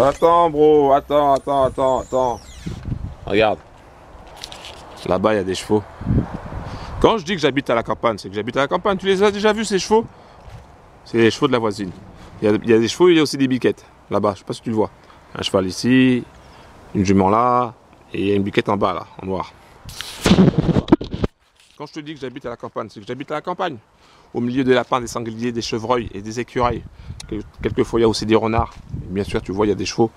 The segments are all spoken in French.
Attends, bro, attends. Regarde. Là-bas, il y a des chevaux. Quand je dis que j'habite à la campagne, c'est que j'habite à la campagne. Tu les as déjà vus, ces chevaux? C'est les chevaux de la voisine. Il y a des chevaux, il y a aussi des biquettes. Là-bas, je sais pas si tu le vois. Un cheval ici, une jument là, et il y a une biquette en bas, là, en noir. Quand je te dis que j'habite à la campagne, c'est que j'habite à la campagne. Au milieu des lapins, des sangliers, des chevreuils et des écureuils. Quelquefois, il y a aussi des renards. Bien sûr, tu vois, il y a des chevaux.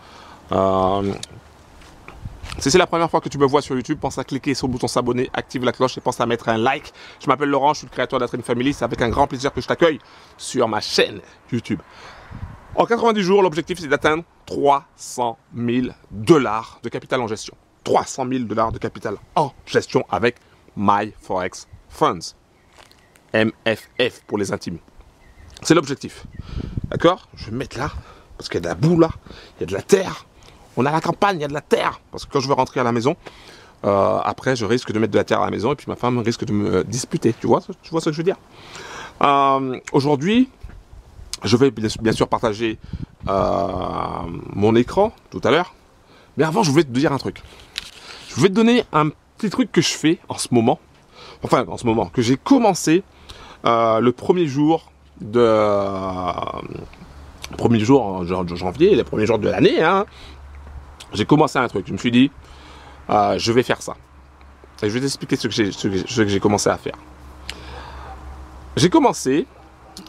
Si c'est la première fois que tu me vois sur YouTube, pense à cliquer sur le bouton s'abonner, active la cloche et pense à mettre un like. Je m'appelle Laurent, je suis le créateur de la Train Family. C'est avec un grand plaisir que je t'accueille sur ma chaîne YouTube. En 90 jours, l'objectif c'est d'atteindre 300 000 $ de capital en gestion. 300 000 $ de capital en gestion avec My Forex Funds. MFF pour les intimes. C'est l'objectif. D'accord? Je vais me mettre là, parce qu'il y a de la boue là, il y a de la terre. On a la campagne, il y a de la terre. Parce que quand je vais rentrer à la maison, après je risque de mettre de la terre à la maison et puis ma femme risque de me disputer. Tu vois ce que je veux dire? Aujourd'hui, je vais bien sûr partager mon écran tout à l'heure. Mais avant, je voulais te dire un truc. Je vais te donner un petit truc que je fais en ce moment. Enfin, en ce moment, que j'ai commencé le premier jour de janvier, le premier jour de l'année. Hein, j'ai commencé un truc. Je me suis dit, je vais faire ça. Et je vais t'expliquer ce que j'ai commencé à faire. J'ai commencé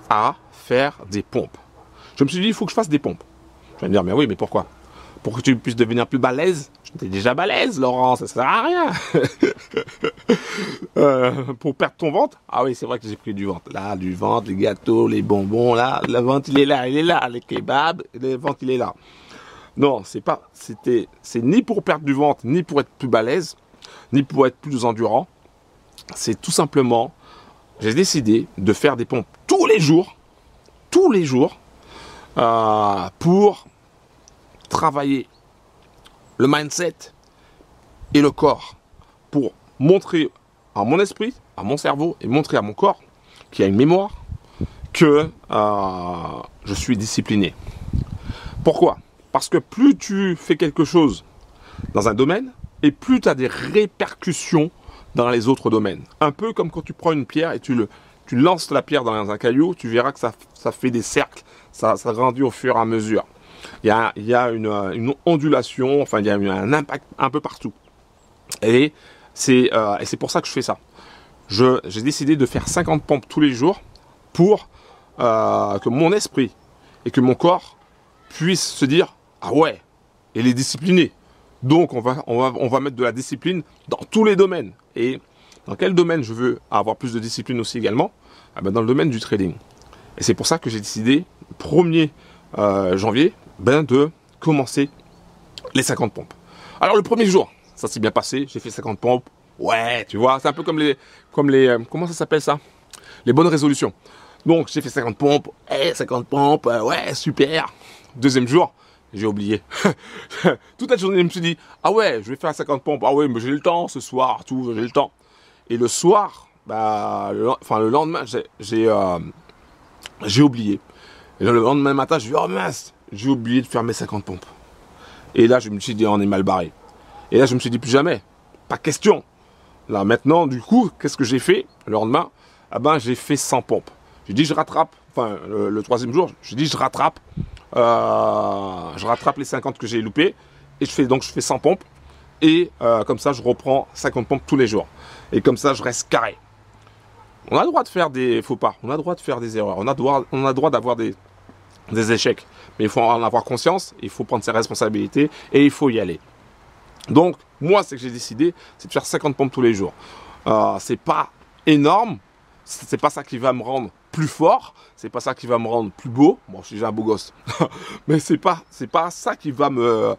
à faire des pompes. Je me suis dit, il faut que je fasse des pompes. Tu vas me dire, mais oui, mais pourquoi? Pour que tu puisses devenir plus balèze. J'étais déjà balèze, Laurent, ça sert à rien. Pour perdre ton ventre. Ah oui, c'est vrai que j'ai pris du ventre. Là, du ventre, les gâteaux, les bonbons, là. Le ventre, il est là. Les kebabs, le ventre, il est là. Non, c'est ni pour perdre du ventre, ni pour être plus balèze, ni pour être plus endurant. C'est tout simplement, j'ai décidé de faire des pompes tous les jours, pour travailler le mindset et le corps, pour montrer à mon esprit, à mon cerveau et montrer à mon corps qui a une mémoire que je suis discipliné. Pourquoi? Parce que plus tu fais quelque chose dans un domaine et plus tu as des répercussions dans les autres domaines. Un peu comme quand tu prends une pierre et tu lances la pierre dans un caillou, tu verras que ça fait des cercles, ça grandit au fur et à mesure. Il y a une ondulation, enfin il y a un impact un peu partout. Et c'est pour ça que je fais ça. J'ai décidé de faire 50 pompes tous les jours pour que mon esprit et que mon corps puissent se dire « Ah ouais, il est discipliné ». Donc on va mettre de la discipline dans tous les domaines. Et dans quel domaine je veux avoir plus de discipline aussi également? Dans le domaine du trading. Et c'est pour ça que j'ai décidé, 1er janvier, de commencer les 50 pompes. Alors le premier jour, ça s'est bien passé, j'ai fait 50 pompes. Ouais, tu vois, c'est un peu comme les comment ça s'appelle ça? Les bonnes résolutions. Donc j'ai fait 50 pompes, 50 pompes, ouais, super. Deuxième jour, j'ai oublié. Toute la journée, je me suis dit, ah ouais, je vais faire 50 pompes. Ah ouais, mais j'ai le temps ce soir, j'ai le temps. Et le soir, le lendemain, j'ai oublié. Et le lendemain matin, je me suis dit, oh mince, j'ai oublié de faire mes 50 pompes. Et là, je me suis dit, on est mal barré. Et là, je me suis dit, plus jamais, pas question. Là, maintenant, du coup, qu'est-ce que j'ai fait le lendemain? J'ai fait 100 pompes. J'ai dit, je rattrape, le troisième jour, j'ai dit, je rattrape les 50 que j'ai loupés. Et je fais 100 pompes. Et comme ça, je reprends 50 pompes tous les jours. Et comme ça, je reste carré. On a le droit de faire des faux pas, on a le droit de faire des erreurs, on a le droit d'avoir des échecs. Mais il faut en avoir conscience, il faut prendre ses responsabilités et il faut y aller. Donc, moi, ce que j'ai décidé, c'est de faire 50 pompes tous les jours. C'est pas énorme, c'est pas ça qui va me rendre plus fort, c'est pas ça qui va me rendre plus beau. Bon, je suis déjà un beau gosse, mais c'est pas ça qui va me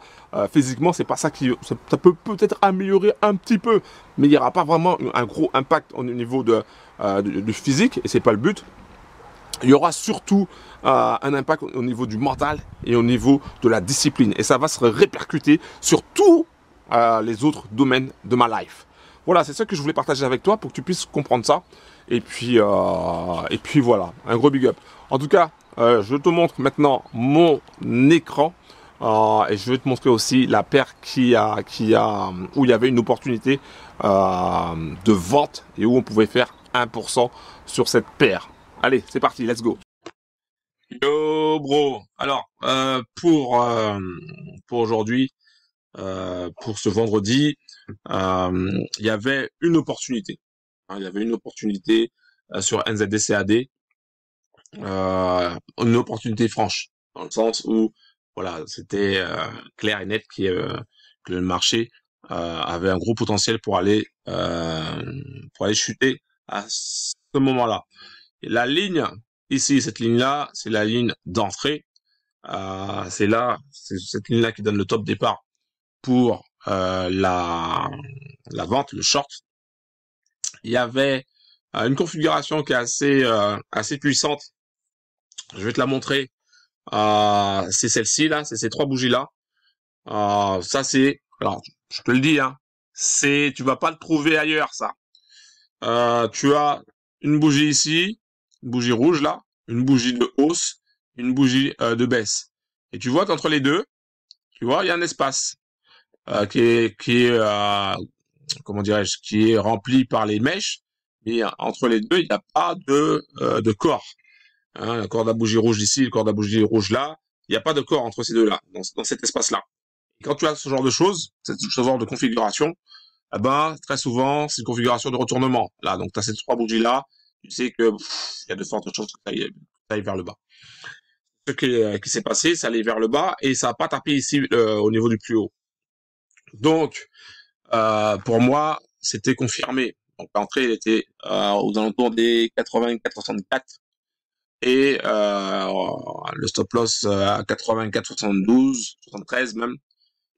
physiquement, c'est pas ça qui ça peut peut-être améliorer un petit peu, mais il n'y aura pas vraiment un gros impact au niveau du physique et c'est pas le but. Il y aura surtout un impact au niveau du mental et au niveau de la discipline et ça va se répercuter sur tous les autres domaines de ma life. Voilà, c'est ça que je voulais partager avec toi pour que tu puisses comprendre ça. Et puis voilà, un gros big up. En tout cas, je te montre maintenant mon écran Et je vais te montrer aussi la paire où il y avait une opportunité de vente et où on pouvait faire 1% sur cette paire. Allez, c'est parti, let's go. Yo bro, alors pour aujourd'hui, pour ce vendredi, il y avait une opportunité. Hein, il y avait une opportunité sur NZD-CAD, une opportunité franche, dans le sens où voilà, c'était clair et net que le marché avait un gros potentiel pour aller chuter à ce moment-là. Et la ligne ici, cette ligne-là, c'est la ligne d'entrée. C'est cette ligne-là qui donne le top départ pour la vente, le short. Il y avait une configuration qui est assez puissante. Je vais te la montrer. C'est celle-ci là, c'est ces trois bougies là. Ça c'est, alors je te le dis, hein, tu vas pas le trouver ailleurs ça. Tu as une bougie ici, une bougie rouge là, une bougie de hausse, une bougie de baisse. Et tu vois qu'entre les deux, tu vois, il y a un espace comment dirais-je, qui est rempli par les mèches. Et entre les deux, il n'y a pas de corps. Hein, le corps de la bougie rouge ici, le corps de la bougie rouge là, il n'y a pas de corps entre ces deux-là, dans cet espace-là. Et quand tu as ce genre de choses, ce genre de configuration, eh ben, très souvent, c'est une configuration de retournement. Là, donc tu as ces trois bougies-là, tu sais que il y a de fortes chances que ça aille vers le bas. Ce qui s'est passé, ça allait vers le bas et ça n'a pas tapé ici au niveau du plus haut. Donc, pour moi, c'était confirmé. Donc l'entrée, elle était aux alentours des 84,64 et le stop loss à 84,72, 73 même.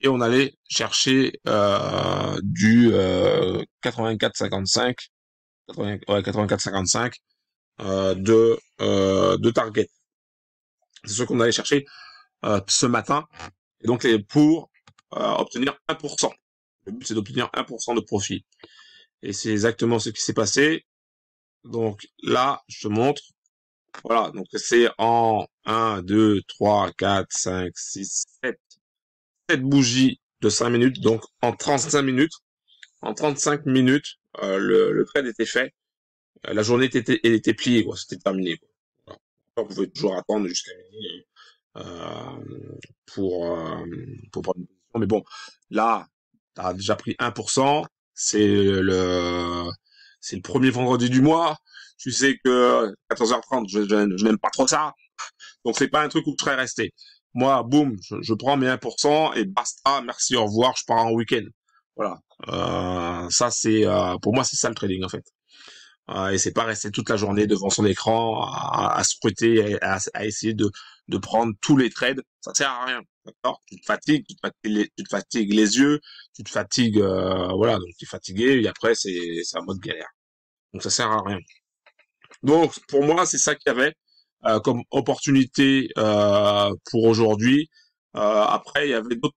Et on allait chercher du 84,55, 84,55 de target. C'est ce qu'on allait chercher ce matin. Et donc pour obtenir 1%. Le but c'est d'obtenir 1% de profit. Et c'est exactement ce qui s'est passé. Donc là, je te montre. Voilà, donc c'est en 1, 2, 3, 4, 5, 6, 7 bougies de 5 minutes. Donc en 35 minutes, le trade était fait. La journée était pliée, quoi. C'était terminé, quoi. Voilà. Vous pouvez toujours attendre jusqu'à midi pour, euh, pour prendre une position. Mais bon, là, tu as déjà pris 1%. C'est le premier vendredi du mois. Tu sais que 14h30, je n'aime pas trop ça. Donc, c'est pas un truc où je serais resté. Moi, boum, je prends mes 1% et basta, merci, au revoir, je pars en week-end. Voilà. Ça, pour moi, c'est ça le trading, en fait. Et c'est pas rester toute la journée devant son écran à scruter, à essayer de prendre tous les trades. Ça sert à rien. D'accord? Tu te fatigues les yeux, tu te fatigues, voilà, donc tu es fatigué et après c'est un mode galère. Donc ça sert à rien. Donc pour moi c'est ça qu'il y avait comme opportunité pour aujourd'hui. Après il y avait d'autres,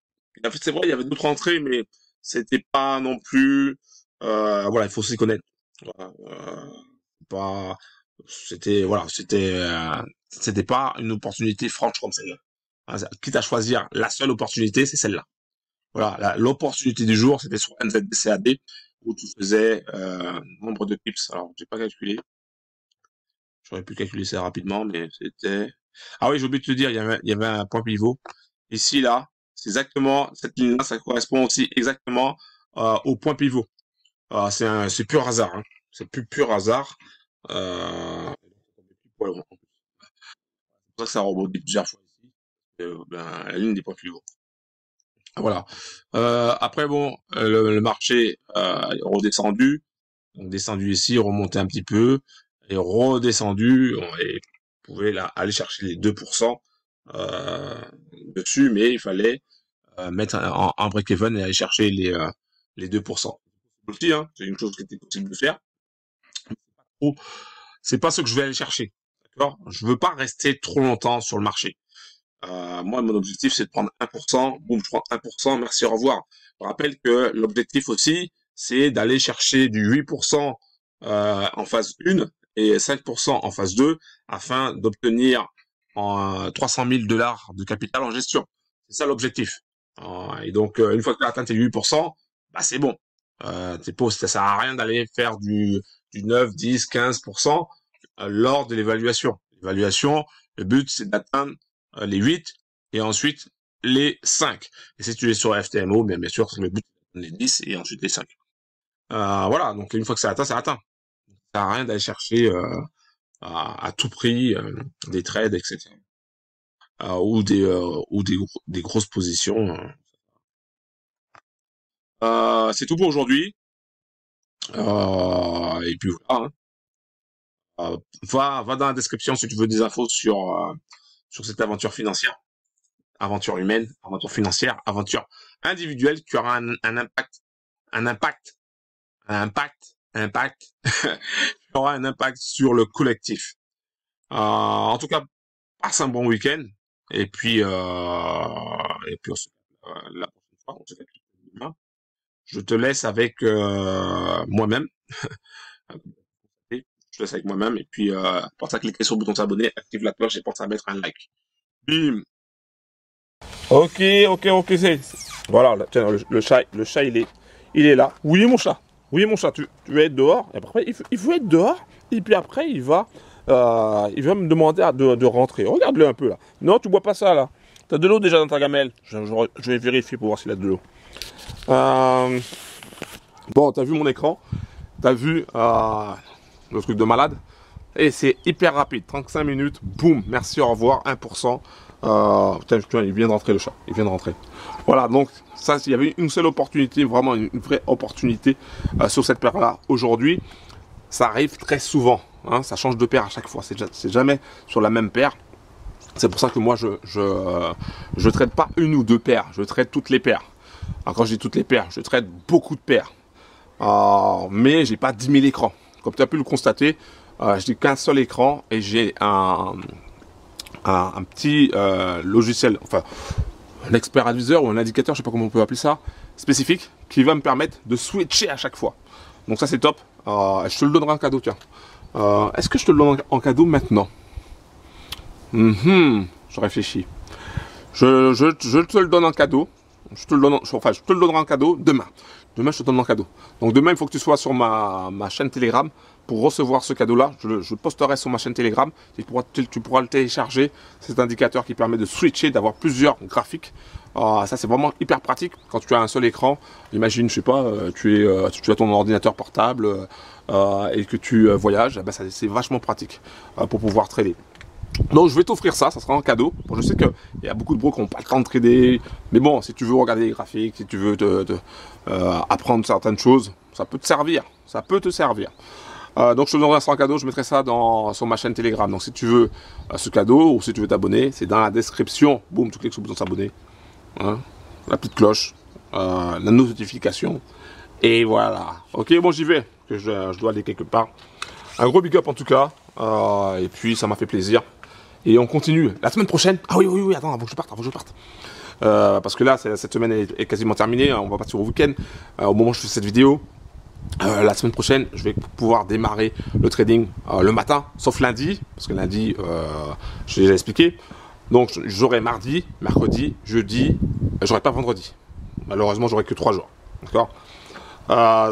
c'est vrai il y avait d'autres entrées mais c'était pas non plus, voilà il faut s'y connaître. Voilà, pas, c'était pas une opportunité franche comme celle-là. Hein, quitte à choisir la seule opportunité, c'est celle-là. Voilà, l'opportunité du jour, c'était sur NZD-CAD où tu faisais nombre de pips. Alors, j'ai pas calculé. J'aurais pu calculer ça rapidement, mais c'était. Ah oui, j'ai oublié de te dire, il y avait un point pivot. Ici, là, c'est exactement cette ligne-là, ça correspond aussi exactement au point pivot. C'est pur hasard. Hein. C'est pur hasard. Voilà, c'est pour ça que ça a rebondi plusieurs fois ici. La ligne des points pivots. Voilà. Après, bon, le marché est redescendu. Donc, descendu ici, remonté un petit peu, et redescendu, et on pouvait là, aller chercher les 2% dessus, mais il fallait mettre un break-even et aller chercher les 2%. Aussi, hein, c'est une chose qui était possible de faire. C'est pas ce que je vais aller chercher. D'accord? Je veux pas rester trop longtemps sur le marché. Moi, mon objectif, c'est de prendre 1%. Boum, je prends 1%. Merci, au revoir. Je rappelle que l'objectif aussi, c'est d'aller chercher du 8% en phase 1 et 5% en phase 2 afin d'obtenir 300 000 $ de capital en gestion. C'est ça l'objectif. Et donc, une fois que tu as atteint tes 8%, bah, c'est bon. Ça sert à rien d'aller faire du 9, 10, 15% lors de l'évaluation. L'évaluation, le but, c'est d'atteindre les 8 et ensuite les 5. Et si tu es sur FTMO, bien sûr, le but, c'est les 10 et ensuite les 5. Voilà, donc une fois que c'est atteint, c'est atteint. Ça sert à rien d'aller chercher à tout prix des trades, etc. Des grosses positions. C'est tout pour aujourd'hui. Et puis voilà. Hein. Va dans la description si tu veux des infos sur cette aventure financière, aventure humaine, aventure financière, aventure individuelle qui aura un impact, un impact, un impact, qui aura un impact sur le collectif. En tout cas, passe un bon week-end et puis on se la prochaine fois, on se capte demain. Je te laisse avec moi-même. Je te laisse avec moi-même et puis pense à cliquer sur le bouton s'abonner, active la cloche et pense à mettre un like. Bim. Ok, c'est. Voilà, tiens, le chat, il est là. Oui, mon chat. Oui, mon chat, tu veux être dehors. Et après, il faut être dehors. Et puis après, il va me demander de rentrer. Regarde-le un peu là. Non, tu bois pas ça là. T'as de l'eau déjà dans ta gamelle. Je vais vérifier pour voir s'il a de l'eau. Bon, t'as vu mon écran. T'as vu le truc de malade. Et c'est hyper rapide. 35 minutes. Boum. Merci, au revoir. 1%. Putain, il vient de rentrer le chat. Il vient de rentrer. Voilà, donc ça, il y avait une seule opportunité, vraiment une vraie opportunité sur cette paire-là. Aujourd'hui, ça arrive très souvent. Hein, ça change de paire à chaque fois. C'est jamais sur la même paire. C'est pour ça que moi, je traite pas une ou deux paires. Je traite toutes les paires. Alors, quand je dis toutes les paires, je traite beaucoup de paires. Mais j'ai pas 10 000 écrans. Comme tu as pu le constater, je n'ai qu'un seul écran et j'ai un petit logiciel, enfin un expert advisor ou un indicateur, je sais pas comment on peut appeler ça, spécifique, qui va me permettre de switcher à chaque fois. Donc ça c'est top. Je te le donnerai en cadeau, tiens. Est-ce que je te le donne en cadeau maintenant? Je réfléchis. Je te le donne en cadeau. Je te le donnerai en cadeau demain. Demain, je te donne en cadeau. Donc demain, il faut que tu sois sur ma chaîne Telegram pour recevoir ce cadeau-là. Je posterai sur ma chaîne Telegram. Tu pourras le télécharger. C'est un indicateur qui permet de switcher, d'avoir plusieurs graphiques. Ça, c'est vraiment hyper pratique. Quand tu as un seul écran, imagine, je sais pas, tu as ton ordinateur portable et que tu voyages, ben c'est vachement pratique pour pouvoir trader. Donc je vais t'offrir ça sera un cadeau. Bon, je sais qu'il y a beaucoup de bros qui n'ont pas le temps de trader, mais bon, si tu veux regarder les graphiques, si tu veux apprendre certaines choses, ça peut te servir. Ça peut te servir. Donc je te donnerai ça en cadeau, je mettrai ça sur ma chaîne Telegram. Donc si tu veux ce cadeau ou si tu veux t'abonner, c'est dans la description. Boum, tu cliques sur le bouton s'abonner. Hein, la petite cloche, la notification. Et voilà. Ok, bon j'y vais, que je dois aller quelque part. Un gros big up en tout cas. Et puis ça m'a fait plaisir. Et on continue. La semaine prochaine. Ah oui, attends, avant que je parte. Parce que là, cette semaine est quasiment terminée. On va partir au week-end. Au moment où je fais cette vidéo. La semaine prochaine, je vais pouvoir démarrer le trading le matin, sauf lundi. Parce que lundi, je t'ai déjà expliqué. Donc j'aurai mardi, mercredi, jeudi. J'aurai pas vendredi. Malheureusement, j'aurai que 3 jours. D'accord.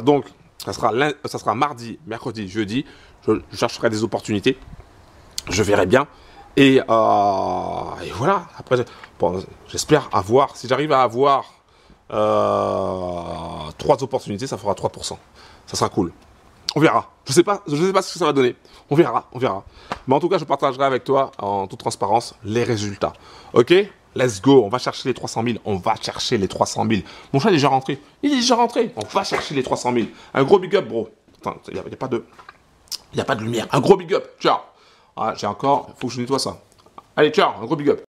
Donc, ça sera mardi, mercredi, jeudi. Je chercherai des opportunités. Je verrai bien. Et voilà. Après, bon, j'espère avoir, si j'arrive à avoir 3 opportunités, ça fera 3%. Ça sera cool. On verra. Je sais pas ce que ça va donner. On verra. Mais en tout cas, je partagerai avec toi, en toute transparence, les résultats. Ok? Let's go. On va chercher les 300 000. On va chercher les 300 000. Mon chat est déjà rentré. Il est déjà rentré. On va chercher les 300 000. Un gros big up, bro. Attends, il n'y a pas de lumière. Un gros big up. Ciao. Ah, j'ai encore, faut que je nettoie ça. Allez, ciao, un gros big up.